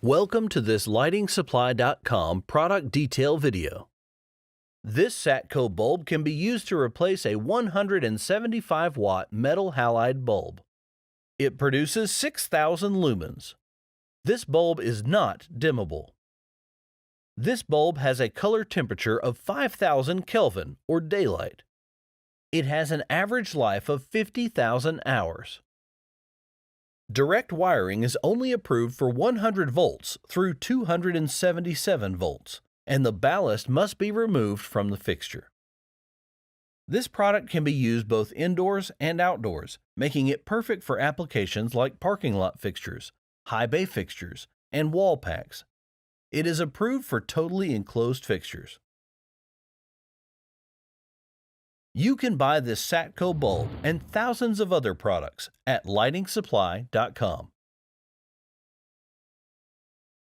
Welcome to this LightingSupply.com product detail video. This Satco bulb can be used to replace a 175-watt metal halide bulb. It produces 6,000 lumens. This bulb is not dimmable. This bulb has a color temperature of 5,000 Kelvin or daylight. It has an average life of 50,000 hours. Direct wiring is only approved for 100 volts through 277 volts, and the ballast must be removed from the fixture. This product can be used both indoors and outdoors, making it perfect for applications like parking lot fixtures, high bay fixtures, and wall packs. It is approved for totally enclosed fixtures. You can buy this Satco bulb and thousands of other products at LightingSupply.com.